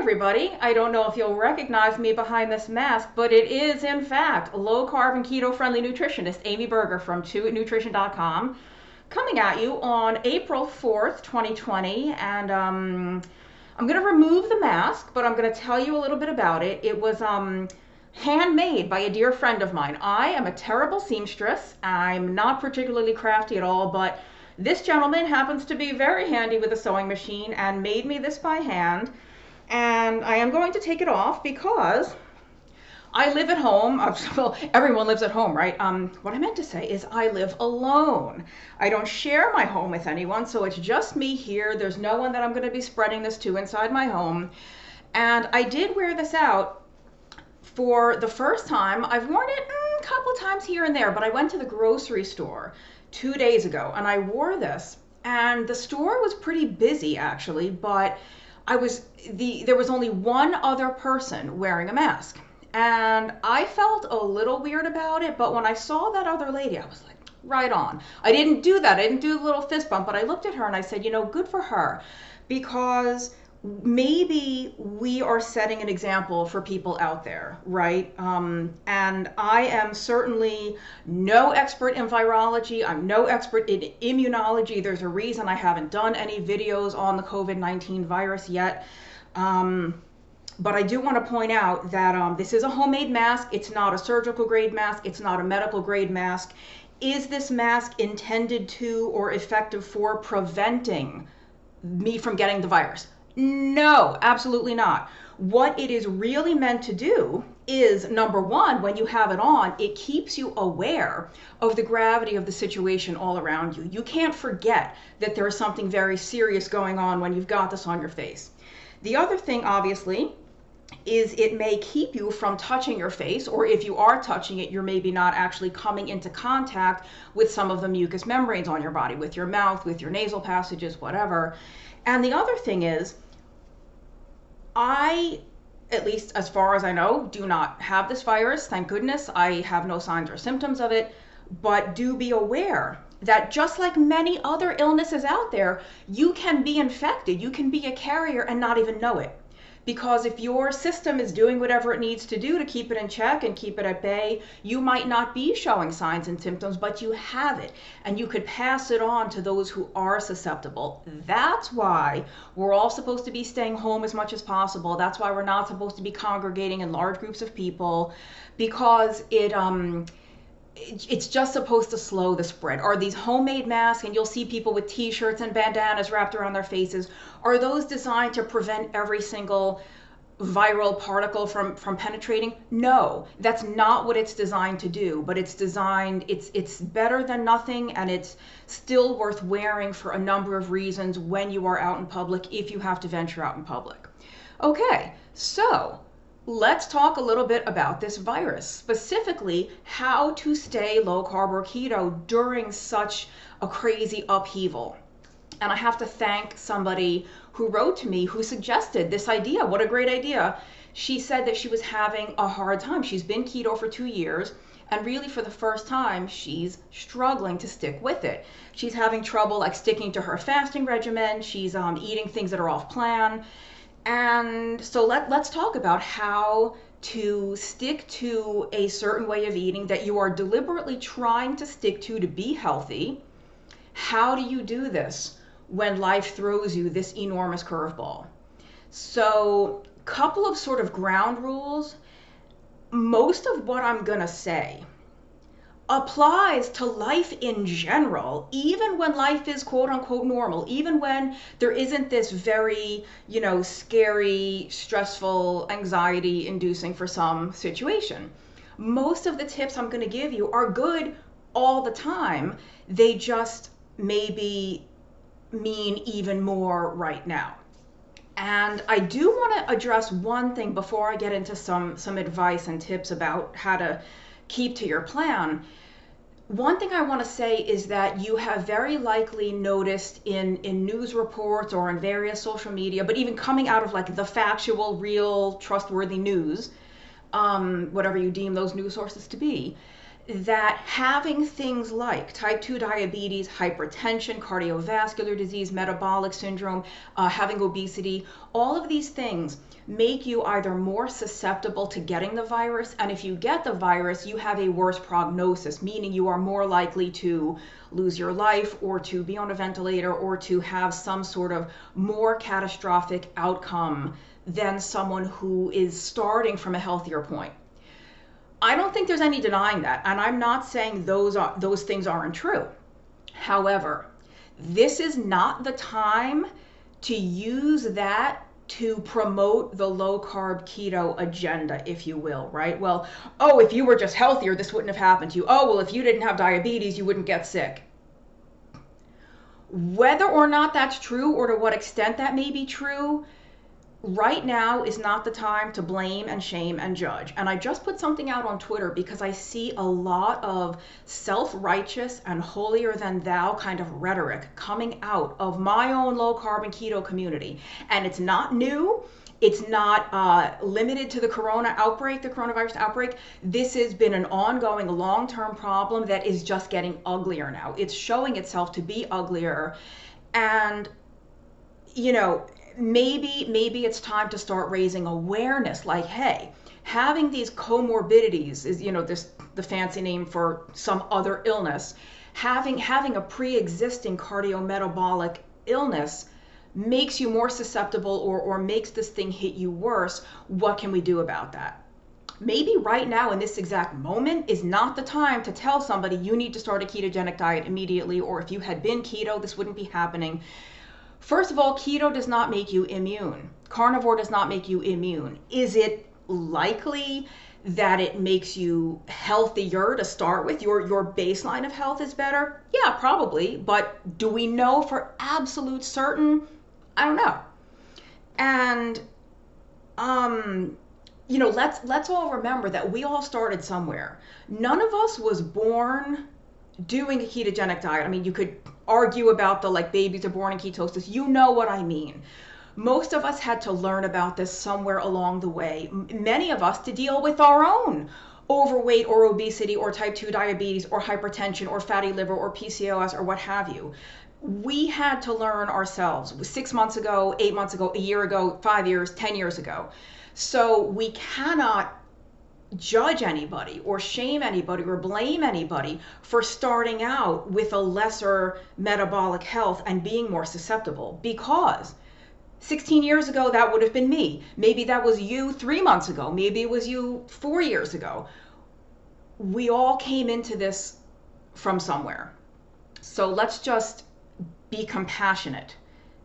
everybody. I don't know if you'll recognize me behind this mask, but it is, in fact, low carb and keto friendly nutritionist Amy Berger from 2nutrition.com coming at you on April 4th, 2020. And I'm going to remove the mask, but I'm going to tell you a little bit about it. It was handmade by a dear friend of mine. I am a terrible seamstress. I'm not particularly crafty at all, but this gentleman happens to be very handy with a sewing machine and made me this by hand. And I am going to take it off because I live at home. Well, everyone lives at home, right? What I meant to say is I live alone. I don't share my home with anyone, so it's just me here. There's no one that I'm going to be spreading this to inside my home. And I did wear this out for the first time. I've worn it a couple times here and there, but I went to the grocery store 2 days ago and I wore this, and the store was pretty busy actually, but there was only one other person wearing a mask, and I felt a little weird about it. But when I saw that other lady, I was like, right on. I didn't do that. I didn't do the little fist bump, but I looked at her and I said, good for her, because maybe we are setting an example for people out there, right? And I am certainly no expert in virology. I'm no expert in immunology. There's a reason I haven't done any videos on the COVID-19 virus yet. But I do want to point out that this is a homemade mask. It's not a surgical grade mask. It's not a medical grade mask. Is this mask intended to or effective for preventing me from getting the virus? No, absolutely not. What it is really meant to do is, number one, when you have it on, it keeps you aware of the gravity of the situation all around you. You can't forget that there is something very serious going on when you've got this on your face. The other thing, obviously, is it may keep you from touching your face, or if you are touching it, you're maybe not actually coming into contact with some of the mucous membranes on your body, with your mouth, with your nasal passages, whatever. And the other thing is, I, at least as far as I know, do not have this virus. Thank goodness. I have no signs or symptoms of it, but do be aware that just like many other illnesses out there, you can be infected. You can be a carrier and not even know it. Because if your system is doing whatever it needs to do to keep it in check and keep it at bay, you might not be showing signs and symptoms, but you have it, and you could pass it on to those who are susceptible. That's why we're all supposed to be staying home as much as possible. That's why we're not supposed to be congregating in large groups of people, because it's just supposed to slow the spread. Are these homemade masks, and you'll see people with t-shirts and bandanas wrapped around their faces, are those designed to prevent every single viral particle from penetrating? No, that's not what it's designed to do, but it's better than nothing, and it's still worth wearing for a number of reasons when you are out in public, if you have to venture out in public. Okay, so let's talk a little bit about this virus, specifically how to stay low carb or keto during such a crazy upheaval. And I have to thank somebody who wrote to me who suggested this idea. What a great idea. She said that she was having a hard time. She's been keto for 2 years, and really for the first time, she's struggling to stick with it. She's having trouble like sticking to her fasting regimen. She's eating things that are off plan. And so let's talk about how to stick to a certain way of eating that you are deliberately trying to stick to be healthy. How do you do this when life throws you this enormous curveball? So, couple of sort of ground rules. Most of what I'm gonna say applies to life in general, even when life is quote unquote normal, even when there isn't this very, scary, stressful, anxiety inducing for some situation. Most of the tips I'm going to give you are good all the time. They just maybe mean even more right now. And I do want to address one thing before I get into some advice and tips about how to keep to your plan. One thing I want to say is that you have very likely noticed in news reports or in various social media, but even coming out of like the factual, real, trustworthy news, whatever you deem those news sources to be, that having things like type 2 diabetes, hypertension, cardiovascular disease, metabolic syndrome, having obesity, all of these things make you either more susceptible to getting the virus, and if you get the virus, you have a worse prognosis, meaning you are more likely to lose your life or to be on a ventilator or to have some sort of more catastrophic outcome than someone who is starting from a healthier point. I don't think there's any denying that, and I'm not saying those things aren't true. However, this is not the time to use that to promote the low carb keto agenda, if you will, right? Well, oh, if you were just healthier, this wouldn't have happened to you. Oh, well, if you didn't have diabetes, you wouldn't get sick. Whether or not that's true, or to what extent that may be true, right now is not the time to blame and shame and judge. And I just put something out on Twitter because I see a lot of self-righteous and holier than thou kind of rhetoric coming out of my own low carb and keto community. And it's not new. It's not limited to the coronavirus outbreak. This has been an ongoing long-term problem that is just getting uglier now. It's showing itself to be uglier. And, you know, maybe it's time to start raising awareness, like, hey, having these comorbidities is, you know, the fancy name for some other illness, having a pre-existing cardiometabolic illness makes you more susceptible or makes this thing hit you worse. What can we do about that? Maybe right now in this exact moment is not the time to tell somebody you need to start a ketogenic diet immediately, or if you had been keto, this wouldn't be happening. First of all, keto does not make you immune. Carnivore does not make you immune. Is it likely that it makes you healthier to start with? Your baseline of health is better? Yeah, probably. But do we know for absolute certain? I don't know. And, you know, let's all remember that we all started somewhere. None of us was born doing a ketogenic diet. I mean, you could argue about the like babies are born in ketosis. You know what I mean. Most of us had to learn about this somewhere along the way. Many of us to deal with our own overweight or obesity or type 2 diabetes or hypertension or fatty liver or PCOS or what have you. We had to learn ourselves 6 months ago, 8 months ago, a year ago, 5 years, 10 years ago. So we cannot judge anybody or shame anybody or blame anybody for starting out with a lesser metabolic health and being more susceptible, because 16 years ago that would have been me. Maybe that was you 3 months ago. Maybe it was you 4 years ago. We all came into this from somewhere. So let's just be compassionate.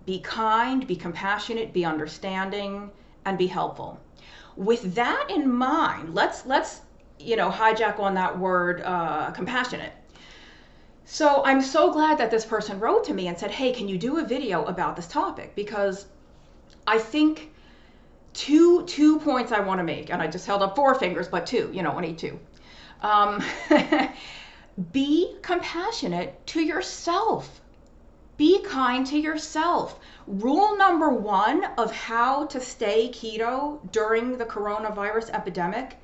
Be kind, be compassionate, be understanding, and be helpful. With that in mind, let's hijack on that word compassionate. So I'm so glad that this person wrote to me and said, hey, can you do a video about this topic? Because I think two points I want to make, and I just held up 4 fingers, but 2, only 2. Be compassionate to yourself. Be kind to yourself. Rule number 1 of how to stay keto during the coronavirus epidemic: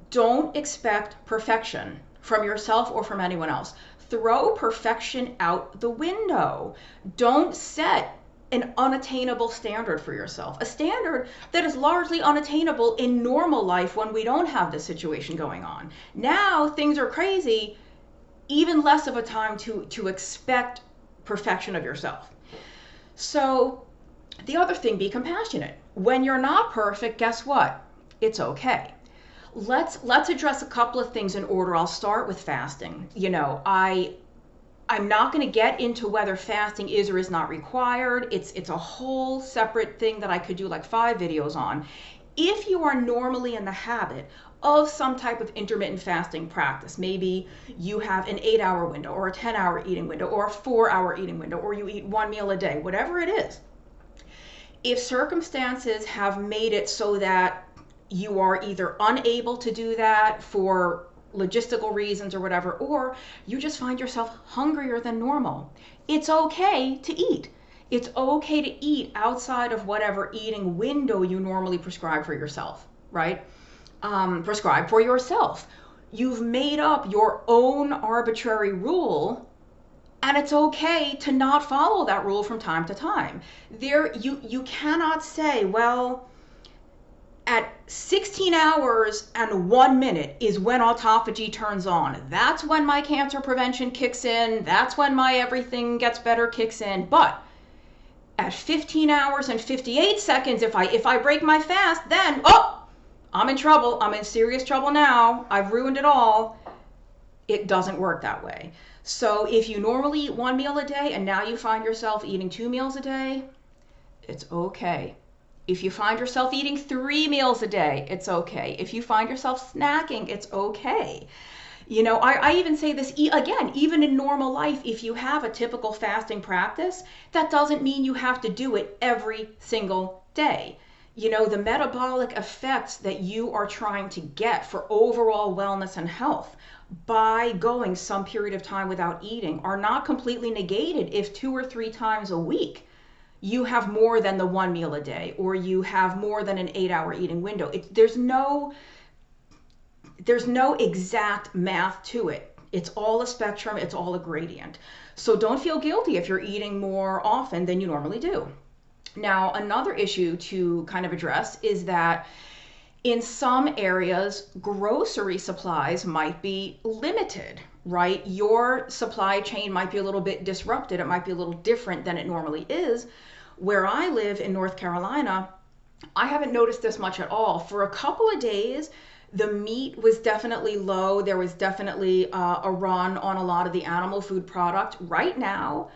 don't expect perfection from yourself or from anyone else. Throw perfection out the window. Don't set an unattainable standard for yourself, a standard that is largely unattainable in normal life when we don't have this situation going on. Now things are crazy, even less of a time to expect perfection of yourself. So the other thing, be compassionate. When you're not perfect, guess what? It's okay. Let's address a couple of things in order. I'll start with fasting. I'm not going to get into whether fasting is or is not required. It's a whole separate thing that I could do like 5 videos on. If you are normally in the habit of some type of intermittent fasting practice, maybe you have an 8-hour window or a 10-hour eating window or a 4-hour eating window, or you eat 1 meal a day, whatever it is. If circumstances have made it so that you are either unable to do that for logistical reasons or whatever, or you just find yourself hungrier than normal, it's okay to eat. It's okay to eat outside of whatever eating window you normally prescribe for yourself, right? Prescribe for yourself. You've made up your own arbitrary rule, and it's okay to not follow that rule from time to time. You cannot say, well, at 16 hours and 1 minute is when autophagy turns on. That's when my cancer prevention kicks in. That's when my everything gets better kicks in. But at 15 hours and 58 seconds, if I break my fast, then, oh, I'm in trouble. I'm in serious trouble now. I've ruined it all. It doesn't work that way. So if you normally eat 1 meal a day and now you find yourself eating 2 meals a day, it's okay. If you find yourself eating 3 meals a day, it's okay. If you find yourself snacking, it's okay. I even say this again, even in normal life, if you have a typical fasting practice, that doesn't mean you have to do it every single day. The metabolic effects that you are trying to get for overall wellness and health by going some period of time without eating are not completely negated if 2 or 3 times a week you have more than the 1 meal a day, or you have more than an 8-hour eating window. There's no exact math to it. It's all a spectrum. It's all a gradient. So don't feel guilty if you're eating more often than you normally do. Now, another issue to kind of address is that in some areas, grocery supplies might be limited, right? Your supply chain might be a little bit disrupted. It might be a little different than it normally is. Where I live in North Carolina, I haven't noticed this much at all. For a couple of days, the meat was definitely low. There was definitely a run on a lot of the animal food product. Right now,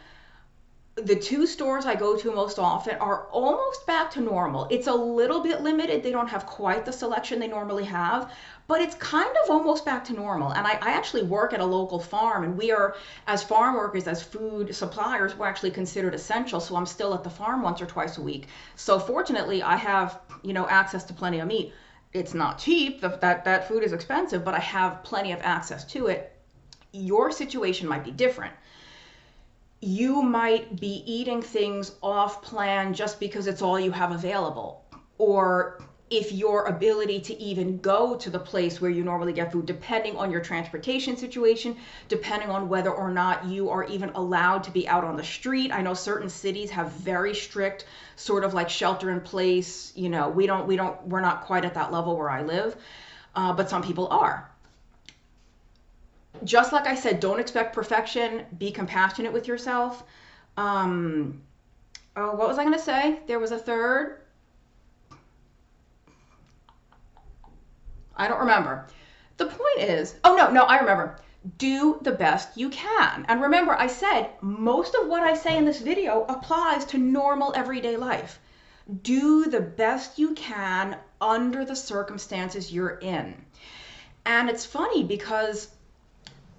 the 2 stores I go to most often are almost back to normal. It's a little bit limited. They don't have quite the selection they normally have, but it's kind of almost back to normal. And I actually work at a local farm, and we are, as farm workers, as food suppliers, we're actually considered essential. So I'm still at the farm once or twice a week. So fortunately, I have, access to plenty of meat. It's not cheap. That food is expensive, but I have plenty of access to it. Your situation might be different. You might be eating things off plan just because it's all you have available. Or if your ability to even go to the place where you normally get food, depending on your transportation situation, depending on whether or not you are even allowed to be out on the street. I know certain cities have very strict sort of like shelter in place. We're not quite at that level where I live, but some people are. Just like I said, don't expect perfection. Be compassionate with yourself. What was I going to say? There was a third. I don't remember. The point is, no, I remember. Do the best you can. And remember, I said most of what I say in this video applies to normal everyday life. Do the best you can under the circumstances you're in. And it's funny because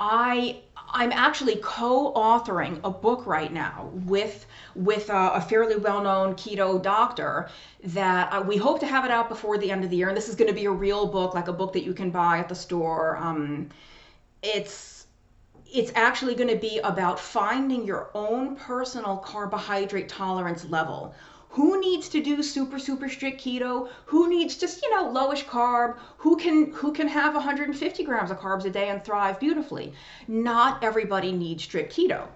I'm actually co-authoring a book right now with a fairly well-known keto doctor that we hope to have it out before the end of the year. And this is going to be a real book, like a book that you can buy at the store. It's actually going to be about finding your own personal carbohydrate tolerance level. Who needs to do super strict keto? Who needs just, lowish carb? Who can have 150 grams of carbs a day and thrive beautifully? Not everybody needs strict keto.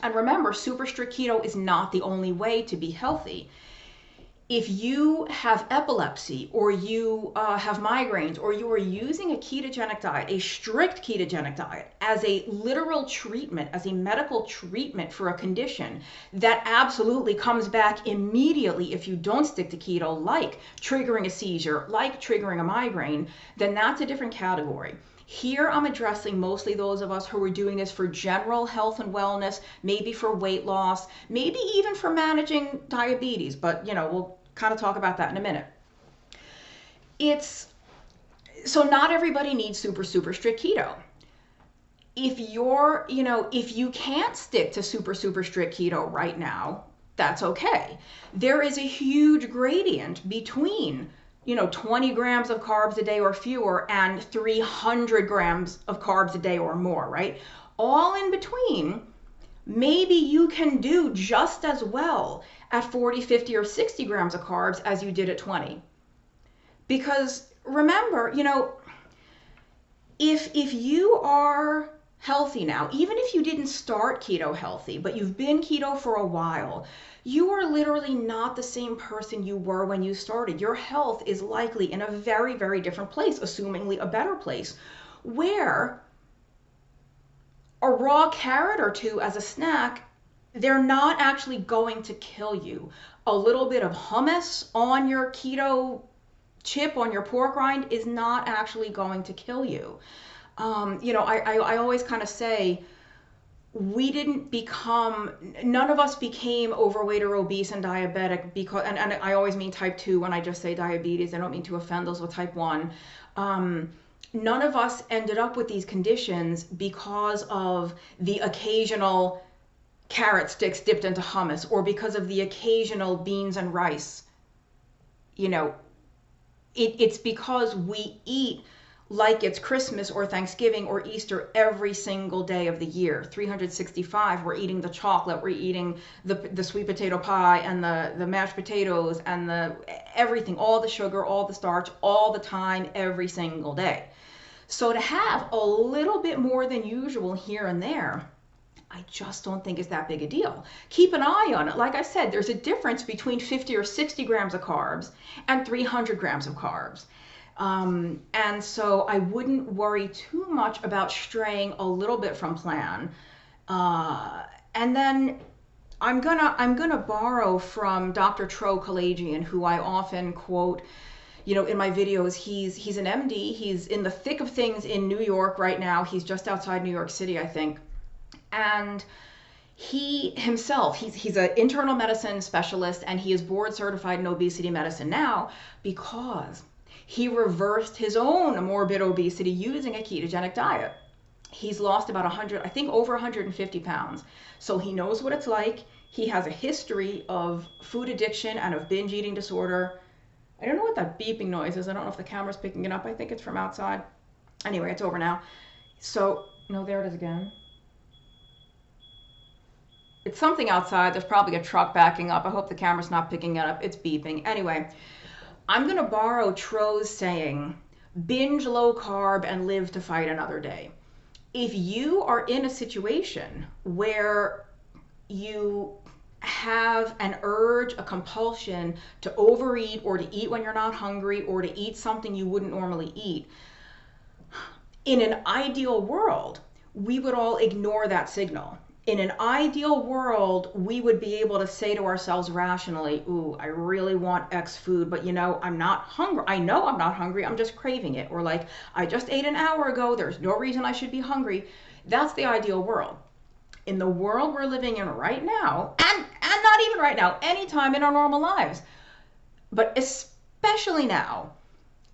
And remember, super strict keto is not the only way to be healthy. If you have epilepsy, or you have migraines, or you are using a ketogenic diet, a strict ketogenic diet, as a literal treatment, as a medical treatment for a condition that absolutely comes back immediately if you don't stick to keto, like triggering a seizure, like triggering a migraine, then that's a different category. Here I'm addressing mostly those of us who are doing this for general health and wellness, maybe for weight loss, maybe even for managing diabetes, but we'll kind of talk about that in a minute. So not everybody needs super strict keto. If you can't stick to super strict keto right now, that's okay. There is a huge gradient between 20 grams of carbs a day or fewer and 300 grams of carbs a day or more, right? All in between, maybe you can do just as well at 40, 50, or 60 grams of carbs as you did at 20. Because remember, If you are healthy now, even if you didn't start keto healthy, but you've been keto for a while, you are literally not the same person you were when you started. Your health is likely in a very, very different place, assumingly a better place, where a raw carrot or two as a snack, they're not actually going to kill you. A little bit of hummus on your keto chip, on your pork rind, is not actually going to kill you. I always kind of say, none of us became overweight or obese and diabetic because, and I always mean type 2 when I just say diabetes. I don't mean to offend those with type 1. None of us ended up with these conditions because of the occasional carrot sticks dipped into hummus or because of the occasional beans and rice. It's because we eat like it's Christmas or Thanksgiving or Easter every single day of the year. 365, we're eating the chocolate, we're eating the sweet potato pie and the mashed potatoes and the everything, all the sugar, all the starch, all the time, every single day. So to have a little bit more than usual here and there, I just don't think is that big a deal. Keep an eye on it. Like I said, there's a difference between 50 or 60 grams of carbs and 300 grams of carbs. And so I wouldn't worry too much about straying a little bit from plan. And then I'm gonna borrow from Dr. Tro Kalayjian, who I often quote, in my videos. He's an MD. He's in the thick of things in New York right now. He's just outside New York City, I think. And he himself, he's an internal medicine specialist, and he is board certified in obesity medicine now because he reversed his own morbid obesity using a ketogenic diet. He's lost about 100, I think over 150 pounds. So he knows what it's like. He has a history of food addiction and of binge eating disorder. I don't know what that beeping noise is. I don't know if the camera's picking it up. I think it's from outside. Anyway, it's over now. So, no, there it is again. It's something outside. There's probably a truck backing up. I hope the camera's not picking it up. It's beeping. Anyway, I'm going to borrow Tro's saying, binge low carb and live to fight another day. If you are in a situation where you have an urge, a compulsion to overeat or to eat when you're not hungry or to eat something you wouldn't normally eat, in an ideal world, we would all ignore that signal. In an ideal world, we would be able to say to ourselves rationally, ooh, I really want X food, but I'm not hungry. I know I'm not hungry. I'm just craving it. Or like, I just ate an hour ago. There's no reason I should be hungry. That's the ideal world. In the world we're living in right now, and not even right now, anytime in our normal lives, but especially now,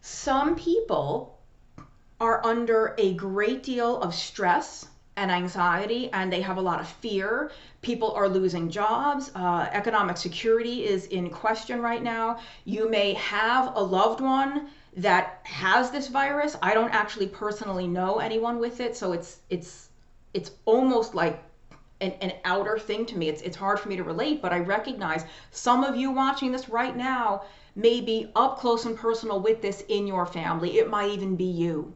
some people are under a great deal of stress and anxiety, and they have a lot of fear. People are losing jobs. Economic security is in question right now. You may have a loved one that has this virus. I don't actually personally know anyone with it, so it's almost like an outer thing to me. It's hard for me to relate, but I recognize some of you watching this right now may be up close and personal with this in your family. It might even be you.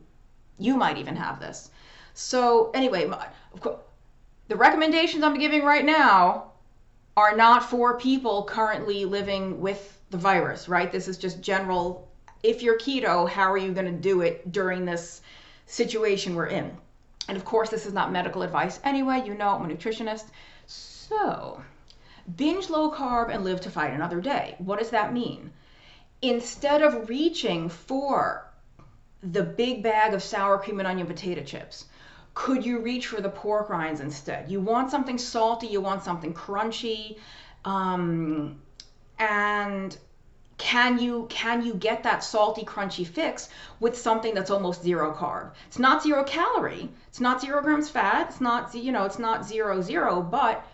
You might even have this. So anyway, the recommendations I'm giving right now are not for people currently living with the virus, right? This is just general. If you're keto, how are you going to do it during this situation we're in? And of course, this is not medical advice anyway. I'm a nutritionist. So, binge low carb and live to fight another day. What does that mean? Instead of reaching for the big bag of sour cream and onion potato chips, could you reach for the pork rinds instead? You want something salty, you want something crunchy, and can you get that salty, crunchy fix with something that's almost zero carb? It's not 0 calorie, it's not 0 grams fat, it's not it's not 0, but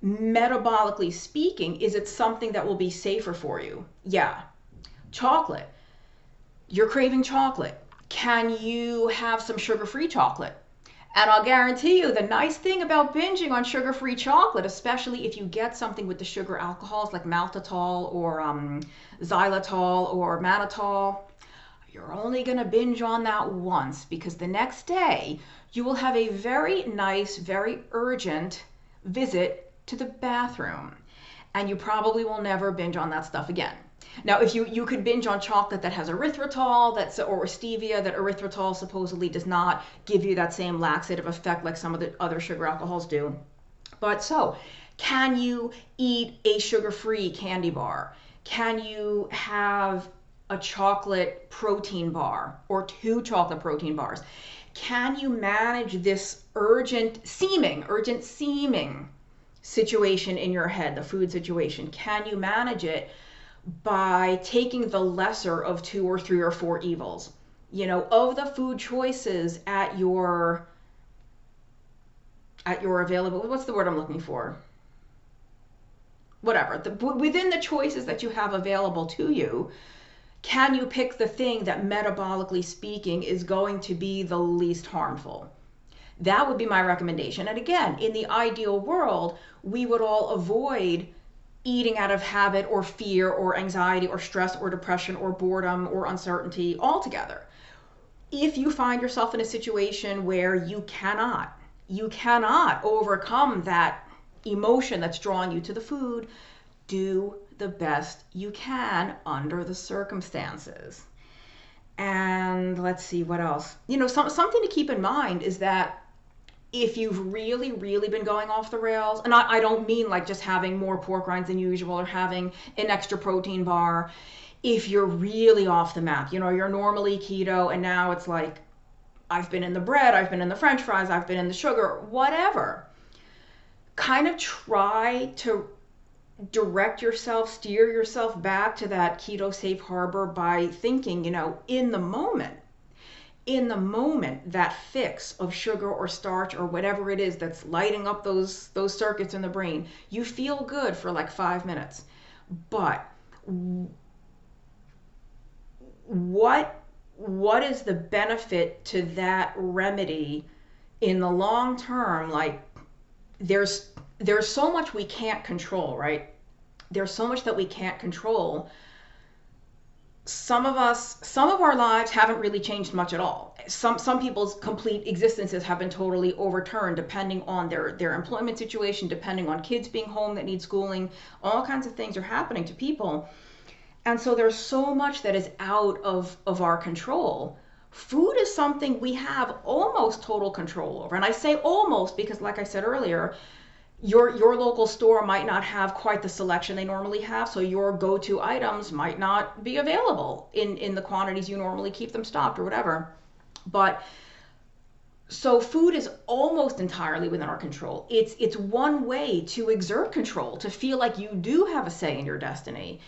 metabolically speaking, is it something that will be safer for you? Yeah. Chocolate. You're craving chocolate. Can you have some sugar-free chocolate? And I'll guarantee you, the nice thing about binging on sugar-free chocolate, especially if you get something with the sugar alcohols like maltitol or xylitol or mannitol, you're only going to binge on that once, because the next day you will have a very nice, very urgent visit to the bathroom. And you probably will never binge on that stuff again. Now, if you could binge on chocolate that has erythritol, or stevia, that erythritol supposedly does not give you that same laxative effect like some of the other sugar alcohols do. But so, can you eat a sugar-free candy bar? Can you have a chocolate protein bar or 2 chocolate protein bars? Can you manage this urgent seeming situation in your head, the food situation? Can you manage it by taking the lesser of 2 or 3 or 4 evils? Of the food choices at your available, what's the word I'm looking for? Whatever, within the choices that you have available to you, can you pick the thing that metabolically speaking is going to be the least harmful? That would be my recommendation. And again, in the ideal world, we would all avoid eating out of habit or fear or anxiety or stress or depression or boredom or uncertainty altogether. If you find yourself in a situation where you cannot overcome that emotion that's drawing you to the food, do the best you can under the circumstances. And let's see what else. Something to keep in mind is that if you've really, really been going off the rails, and I don't mean like just having more pork rinds than usual or having an extra protein bar. If you're really off the map, you're normally keto and now it's like, I've been in the bread, I've been in the French fries, I've been in the sugar, whatever. Kind of try to direct yourself, steer yourself back to that keto safe harbor by thinking, in the moment, that fix of sugar or starch or whatever it is that's lighting up those circuits in the brain, you feel good for like 5 minutes. But what is the benefit to that remedy in the long term? Like, there's so much we can't control, right? There's so much that we can't control. Some of our lives haven't really changed much at all. Some people's complete existences have been totally overturned depending on their employment situation, depending on kids being home that need schooling. All kinds of things are happening to people. And so there's so much that is out of our control. Food is something we have almost total control over. And I say almost because, like I said earlier, your local store might not have quite the selection they normally have, so your go-to items might not be available in the quantities you normally keep them stocked or whatever. But so food is almost entirely within our control. It's one way to exert control, to feel like you do have a say in your destiny.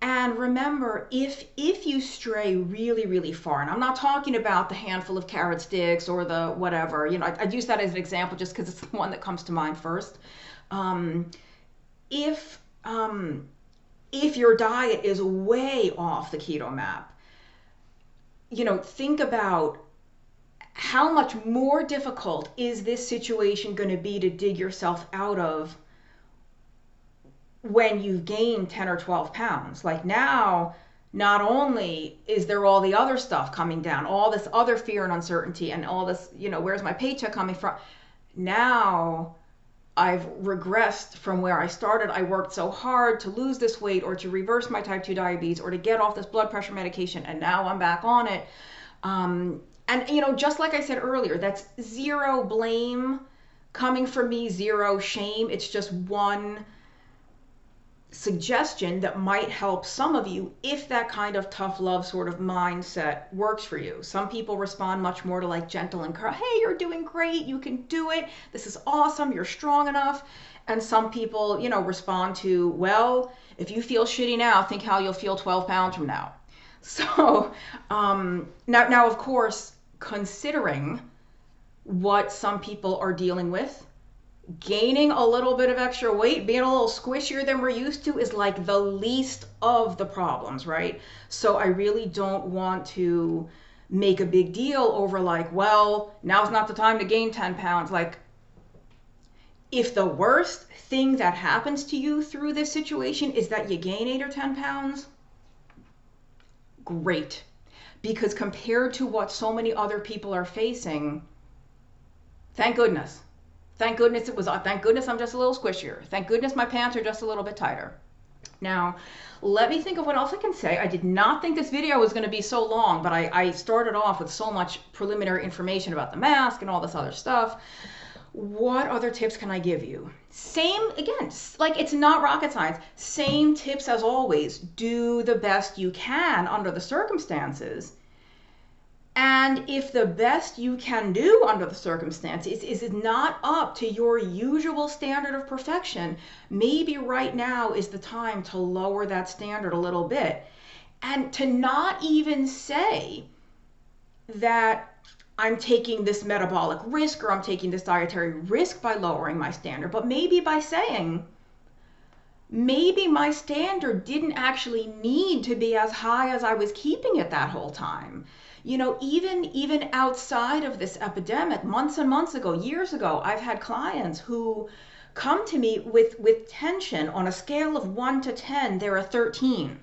And remember, if you stray really, really far, and I'm not talking about the handful of carrot sticks or the whatever, I'd use that as an example just because it's the one that comes to mind first. If your diet is way off the keto map, think about how much more difficult is this situation going to be to dig yourself out of when you've gained 10 or 12 pounds. Like now, not only is there all the other stuff coming down, all this other fear and uncertainty and all this, where's my paycheck coming from? Now I've regressed from where I started. I worked so hard to lose this weight or to reverse my type 2 diabetes or to get off this blood pressure medication, and now I'm back on it. And just like I said earlier, that's zero blame coming from me, zero shame. It's just one suggestion that might help some of you if that kind of tough love sort of mindset works for you. Some people respond much more to like gentle encouragement. Hey, you're doing great. You can do it. This is awesome. You're strong enough. And some people, respond to, well, if you feel shitty now, think how you'll feel 12 pounds from now. So now, of course, considering what some people are dealing with, gaining a little bit of extra weight, being a little squishier than we're used to is like the least of the problems, right? So I really don't want to make a big deal over like, well, now's not the time to gain 10 pounds. Like, if the worst thing that happens to you through this situation is that you gain 8 or 10 pounds, great. because compared to what so many other people are facing, thank goodness. Thank goodness thank goodness I'm just a little squishier. Thank goodness my pants are just a little bit tighter. Now, let me think of what else I can say. I did not think this video was going to be so long, but I started off with so much preliminary information about the mask and all this other stuff. What other tips can I give you? Same, again, like it's not rocket science. Same tips as always. Do the best you can under the circumstances. And if the best you can do under the circumstances is not up to your usual standard of perfection, maybe right now is the time to lower that standard a little bit. And to not even say that I'm taking this metabolic risk or I'm taking this dietary risk by lowering my standard, but maybe by saying, maybe my standard didn't actually need to be as high as I was keeping it that whole time. You know, even outside of this epidemic, months and months ago, years ago, I've had clients who come to me with tension on a scale of 1 to 10, they're a 13.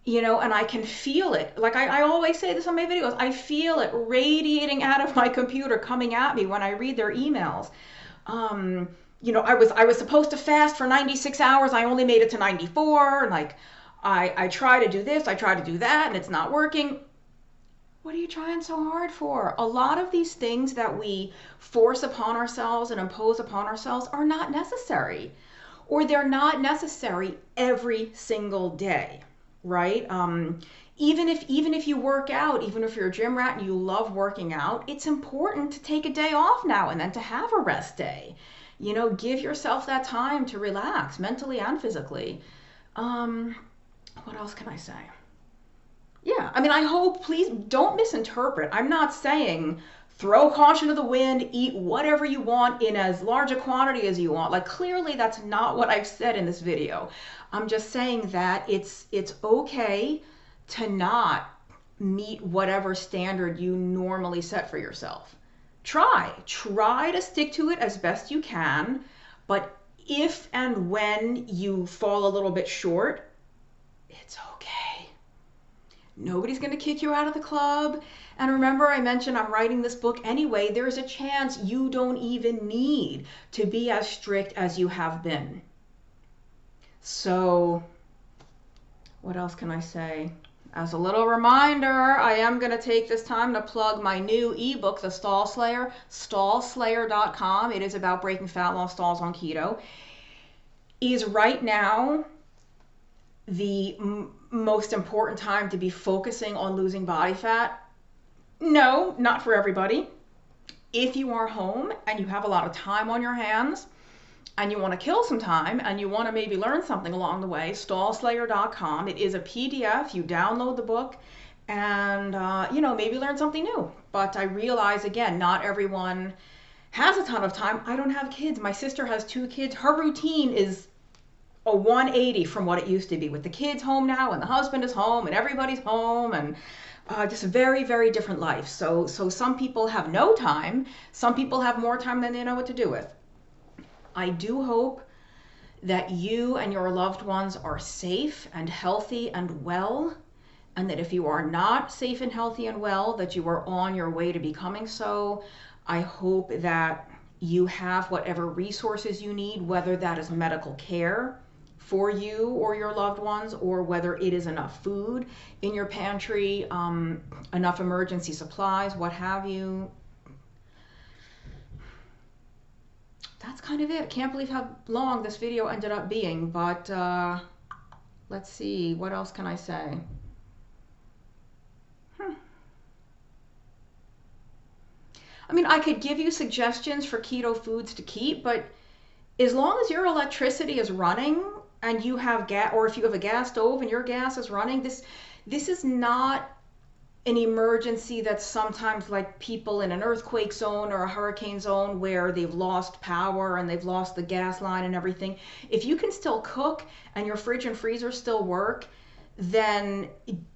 You know, and I can feel it. Like I always say this on my videos, I feel it radiating out of my computer, coming at me when I read their emails. You know, I was supposed to fast for 96 hours. I only made it to 94. And like, I try to do this, I try to do that, and it's not working. What are you trying so hard for? A lot of these things that we force upon ourselves and impose upon ourselves are not necessary, or they're not necessary every single day, right? Even if you work out, even if you're a gym rat and you love working out, it's important to take a day off now and then to have a rest day. You know, give yourself that time to relax mentally and physically. What else can I say? Yeah, I mean, I hope, please don't misinterpret. I'm not saying throw caution to the wind, eat whatever you want in as large a quantity as you want. Like, clearly that's not what I've said in this video. I'm just saying that it's okay to not meet whatever standard you normally set for yourself. Try to stick to it as best you can, but if and when you fall a little bit short, it's okay. Nobody's going to kick you out of the club. And remember, I mentioned I'm writing this book anyway. There's a chance you don't even need to be as strict as you have been. So, what else can I say? As a little reminder, I am going to take this time to plug my new ebook, The Stall Slayer, stallslayer.com. It is about breaking fat loss stalls on keto. Is right now the most important time to be focusing on losing body fat? No, not for everybody. If you are home and you have a lot of time on your hands and you want to kill some time and you want to maybe learn something along the way, stallslayer.com. It is a PDF. You download the book and, you know, maybe learn something new. But I realize, again, not everyone has a ton of time. I don't have kids. My sister has 2 kids. Her routine is a 180 from what it used to be, with the kids home now and the husband is home and everybody's home, and just a very, very different life. So some people have no time. Some people have more time than they know what to do with. I do hope that you and your loved ones are safe and healthy and well, and that if you are not safe and healthy and well, that you are on your way to becoming so. I hope that you have whatever resources you need, whether that is medical care for you or your loved ones, or whether it is enough food in your pantry, enough emergency supplies, what have you. That's kind of it. I can't believe how long this video ended up being, but let's see, what else can I say? I mean, I could give you suggestions for keto foods to keep, but as long as your electricity is running and you have gas, or if you have a gas stove and your gas is running, this is not an emergency that's sometimes like people in an earthquake zone or a hurricane zone where they've lost power and they've lost the gas line and everything. If you can still cook and your fridge and freezer still work, then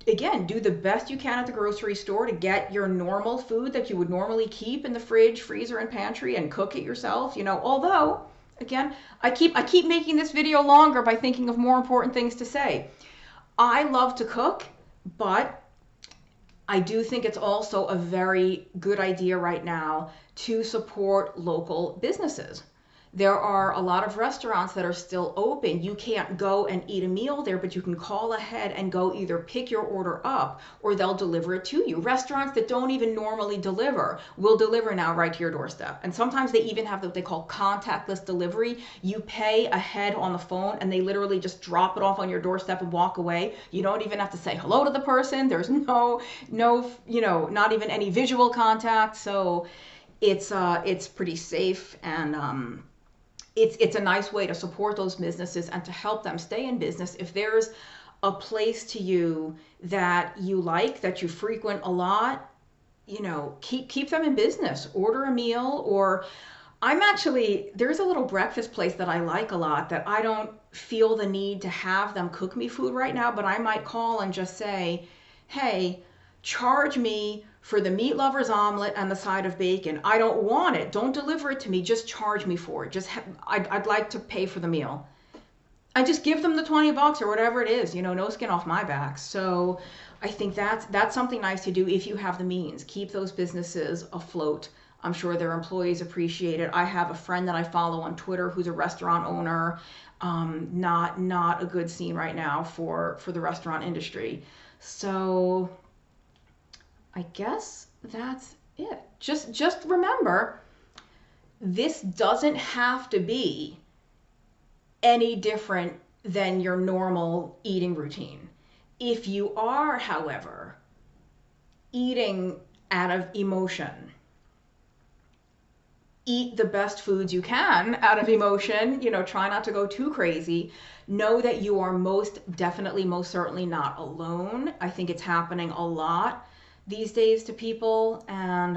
again, do the best you can at the grocery store to get your normal food that you would normally keep in the fridge, freezer, and pantry, and cook it yourself. You know, although, again, I keep making this video longer by thinking of more important things to say. I love to cook, but I do think it's also a very good idea right now to support local businesses. There are a lot of restaurants that are still open. You can't go and eat a meal there, but you can call ahead and go either pick your order up or they'll deliver it to you. Restaurants that don't even normally deliver will deliver now right to your doorstep. And sometimes they even have what they call contactless delivery. You pay ahead on the phone and they literally just drop it off on your doorstep and walk away. You don't even have to say hello to the person. There's not even any visual contact. So it's pretty safe, and it's a nice way to support those businesses and to help them stay in business. If there's a place to you that you like, that you frequent a lot, keep them in business. Order a meal. Or there's a little breakfast place that I like a lot that I don't feel the need to have them cook me food right now, but I might call and just say, hey, charge me for the meat lover's omelet and the side of bacon. I don't want it. Don't deliver it to me. Just charge me for it. I'd like to pay for the meal. I just give them the $20 or whatever it is. No skin off my back. So I think that's something nice to do if you have the means. Keep those businesses afloat. I'm sure their employees appreciate it. I have a friend that I follow on Twitter who's a restaurant owner. Not a good scene right now for the restaurant industry. So I guess that's it. Just remember, this doesn't have to be any different than your normal eating routine. If you are, however, eating out of emotion, eat the best foods you can out of emotion, try not to go too crazy. Know that you are most certainly not alone. I think it's happening a lot these days to people, and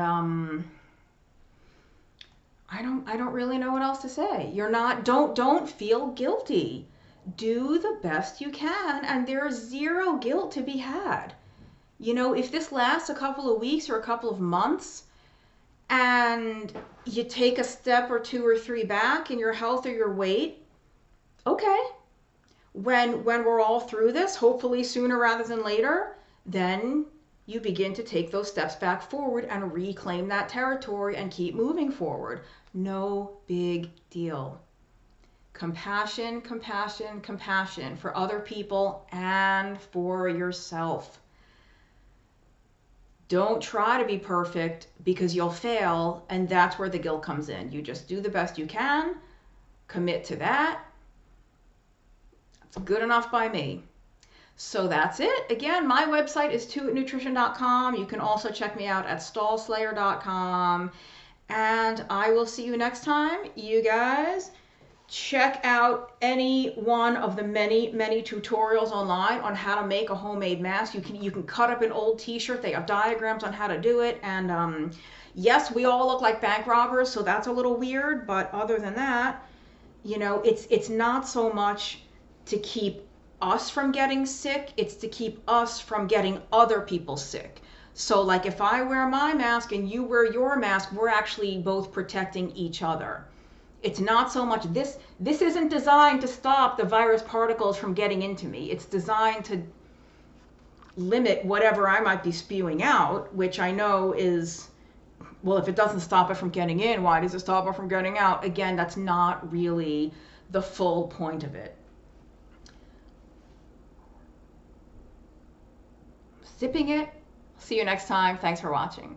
I don't really know what else to say. Don't feel guilty. Do the best you can, and there's zero guilt to be had. If this lasts a couple of weeks or a couple of months and you take a step or two or three back in your health or your weight, okay. When we're all through this, hopefully sooner rather than later, then you begin to take those steps back forward and reclaim that territory and keep moving forward. No big deal. Compassion, compassion, compassion for other people and for yourself. Don't try to be perfect, because you'll fail, and that's where the guilt comes in. You just do the best you can, commit to that. That's good enough by me. So that's it. Again, my website is 2itnutrition.com. You can also check me out at stallslayer.com. And I will see you next time. You guys, check out any one of the many tutorials online on how to make a homemade mask. You can cut up an old t-shirt. They have diagrams on how to do it. And yes, we all look like bank robbers, so that's a little weird. But other than that, it's not so much to keep us from getting sick, it's to keep us from getting other people sick. So like if I wear my mask and you wear your mask, we're actually both protecting each other. It's not so much this isn't designed to stop the virus particles from getting into me. It's designed to limit whatever I might be spewing out, which I know is, well, if it doesn't stop it from getting in, why does it stop it from getting out? Again, that's not really the full point of it. Sipping it. See you next time. Thanks for watching.